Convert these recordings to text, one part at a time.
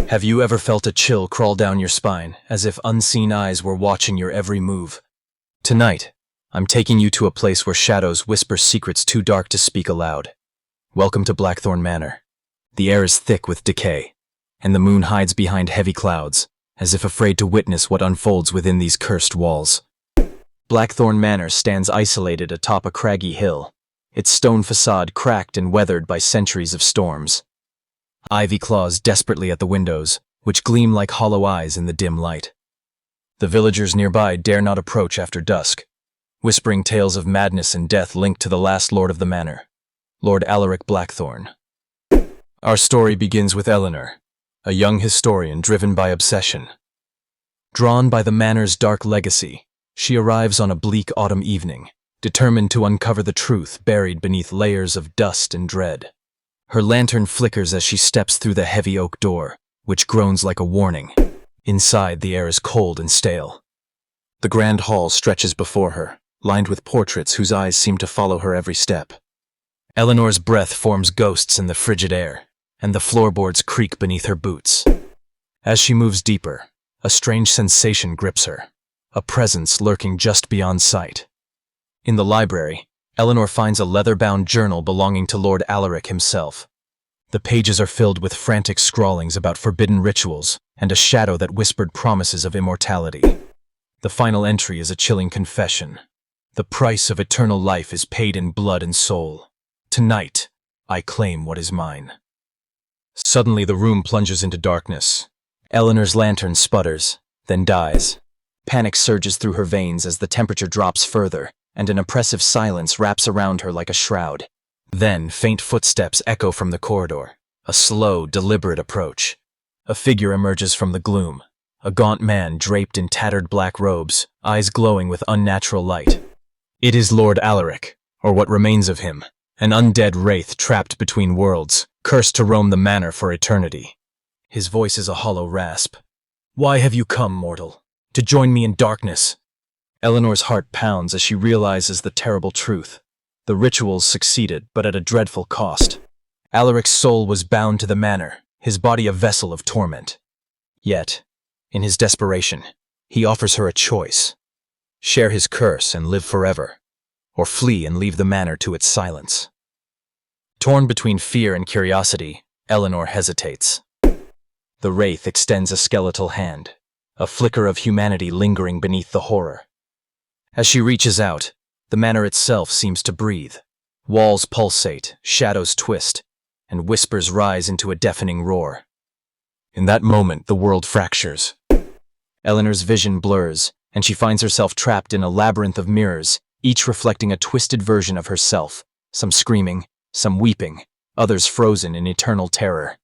Have you ever felt a chill crawl down your spine, as if unseen eyes were watching your every move? Tonight, I'm taking you to a place where shadows whisper secrets too dark to speak aloud. Welcome to Blackthorn Manor. The air is thick with decay, and the moon hides behind heavy clouds, as if afraid to witness what unfolds within these cursed walls. Blackthorn Manor stands isolated atop a craggy hill, its stone facade cracked and weathered by centuries of storms. Ivy claws desperately at the windows, which gleam like hollow eyes in the dim light. The villagers nearby dare not approach after dusk, whispering tales of madness and death linked to the last lord of the manor, Lord Alaric Blackthorn. Our story begins with Eleanor, a young historian driven by obsession. Drawn by the manor's dark legacy, she arrives on a bleak autumn evening, determined to uncover the truth buried beneath layers of dust and dread. Her lantern flickers as she steps through the heavy oak door, which groans like a warning. Inside, the air is cold and stale. The grand hall stretches before her, lined with portraits whose eyes seem to follow her every step. Eleanor's breath forms ghosts in the frigid air, and the floorboards creak beneath her boots. As she moves deeper, a strange sensation grips her, a presence lurking just beyond sight. In the library, Eleanor finds a leather-bound journal belonging to Lord Alaric himself. The pages are filled with frantic scrawlings about forbidden rituals and a shadow that whispered promises of immortality. The final entry is a chilling confession. The price of eternal life is paid in blood and soul. Tonight, I claim what is mine. Suddenly, the room plunges into darkness. Eleanor's lantern sputters, then dies. Panic surges through her veins as the temperature drops further, and an oppressive silence wraps around her like a shroud. Then, faint footsteps echo from the corridor, a slow, deliberate approach. A figure emerges from the gloom, a gaunt man draped in tattered black robes, eyes glowing with unnatural light. It is Lord Alaric, or what remains of him, an undead wraith trapped between worlds, cursed to roam the manor for eternity. His voice is a hollow rasp. "Why have you come, mortal? To join me in darkness?" Eleanor's heart pounds as she realizes the terrible truth. The rituals succeeded, but at a dreadful cost. Alaric's soul was bound to the manor, his body a vessel of torment. Yet, in his desperation, he offers her a choice. Share his curse and live forever, or flee and leave the manor to its silence. Torn between fear and curiosity, Eleanor hesitates. The wraith extends a skeletal hand, a flicker of humanity lingering beneath the horror. As she reaches out, the manor itself seems to breathe. Walls pulsate, shadows twist, and whispers rise into a deafening roar. In that moment, the world fractures. Eleanor's vision blurs, and she finds herself trapped in a labyrinth of mirrors, each reflecting a twisted version of herself, some screaming, some weeping, others frozen in eternal terror.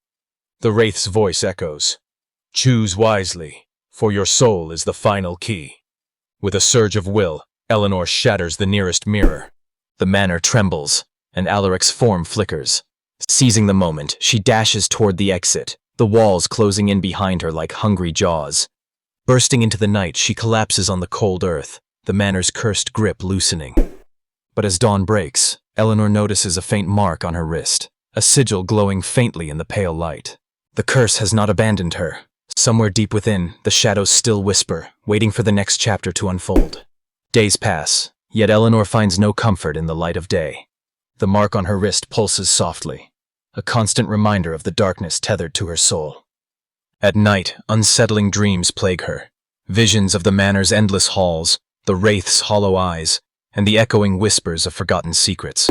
The wraith's voice echoes, "Choose wisely, for your soul is the final key." With a surge of will, Eleanor shatters the nearest mirror. The manor trembles, and Alaric's form flickers. Seizing the moment, she dashes toward the exit, the walls closing in behind her like hungry jaws. Bursting into the night, she collapses on the cold earth, the manor's cursed grip loosening. But as dawn breaks, Eleanor notices a faint mark on her wrist, a sigil glowing faintly in the pale light. The curse has not abandoned her. Somewhere deep within, the shadows still whisper, waiting for the next chapter to unfold. Days pass, yet Eleanor finds no comfort in the light of day. The mark on her wrist pulses softly, a constant reminder of the darkness tethered to her soul. At night, unsettling dreams plague her, visions of the manor's endless halls, the wraith's hollow eyes, and the echoing whispers of forgotten secrets.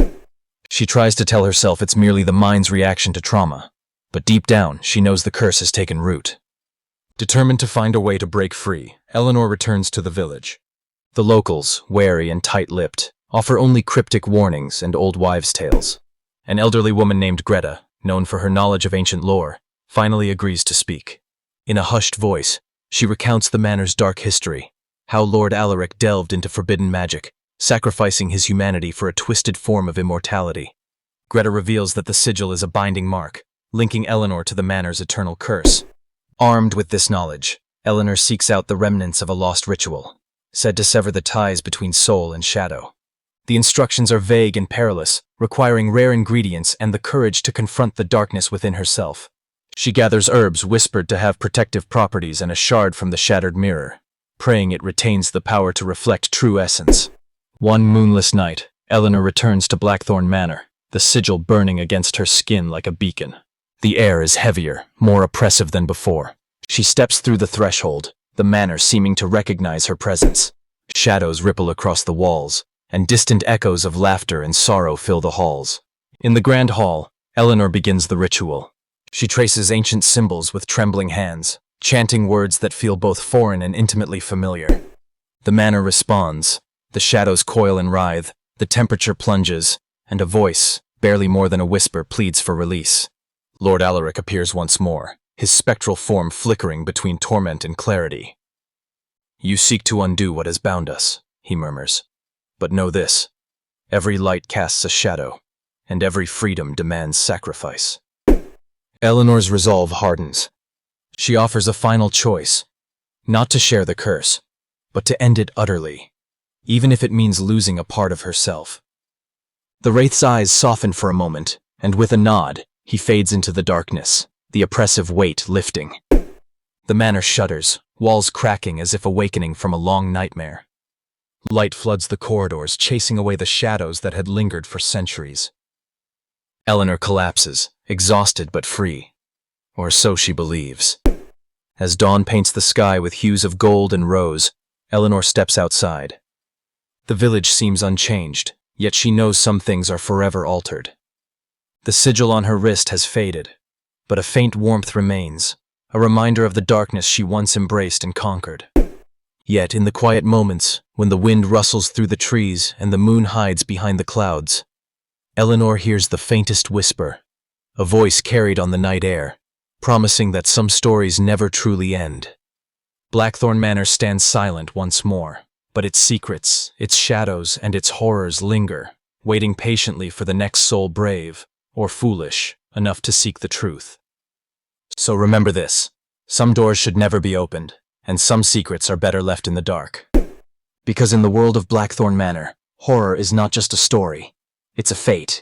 She tries to tell herself it's merely the mind's reaction to trauma, but deep down, she knows the curse has taken root. Determined to find a way to break free, Eleanor returns to the village. The locals, wary and tight-lipped, offer only cryptic warnings and old wives' tales. An elderly woman named Greta, known for her knowledge of ancient lore, finally agrees to speak. In a hushed voice, she recounts the manor's dark history, how Lord Alaric delved into forbidden magic, sacrificing his humanity for a twisted form of immortality. Greta reveals that the sigil is a binding mark, linking Eleanor to the manor's eternal curse. Armed with this knowledge, Eleanor seeks out the remnants of a lost ritual, said to sever the ties between soul and shadow. The instructions are vague and perilous, requiring rare ingredients and the courage to confront the darkness within herself. She gathers herbs whispered to have protective properties and a shard from the shattered mirror, praying it retains the power to reflect true essence. One moonless night, Eleanor returns to Blackthorn Manor, the sigil burning against her skin like a beacon. The air is heavier, more oppressive than before. She steps through the threshold, the manor seeming to recognize her presence. Shadows ripple across the walls, and distant echoes of laughter and sorrow fill the halls. In the grand hall, Eleanor begins the ritual. She traces ancient symbols with trembling hands, chanting words that feel both foreign and intimately familiar. The manor responds. The shadows coil and writhe, the temperature plunges, and a voice, barely more than a whisper, pleads for release. Lord Alaric appears once more, his spectral form flickering between torment and clarity. "You seek to undo what has bound us," he murmurs. "But know this, every light casts a shadow, and every freedom demands sacrifice." Eleanor's resolve hardens. She offers a final choice, not to share the curse, but to end it utterly, even if it means losing a part of herself. The wraith's eyes soften for a moment, and with a nod, he fades into the darkness, the oppressive weight lifting. The manor shudders, walls cracking as if awakening from a long nightmare. Light floods the corridors, chasing away the shadows that had lingered for centuries. Eleanor collapses, exhausted but free. Or so she believes. As dawn paints the sky with hues of gold and rose, Eleanor steps outside. The village seems unchanged, yet she knows some things are forever altered. The sigil on her wrist has faded, but a faint warmth remains, a reminder of the darkness she once embraced and conquered. Yet in the quiet moments, when the wind rustles through the trees and the moon hides behind the clouds, Eleanor hears the faintest whisper, a voice carried on the night air, promising that some stories never truly end. Blackthorn Manor stands silent once more, but its secrets, its shadows, and its horrors linger, waiting patiently for the next soul brave, or foolish, enough to seek the truth. So remember this, some doors should never be opened, and some secrets are better left in the dark. Because in the world of Blackthorn Manor, horror is not just a story, it's a fate,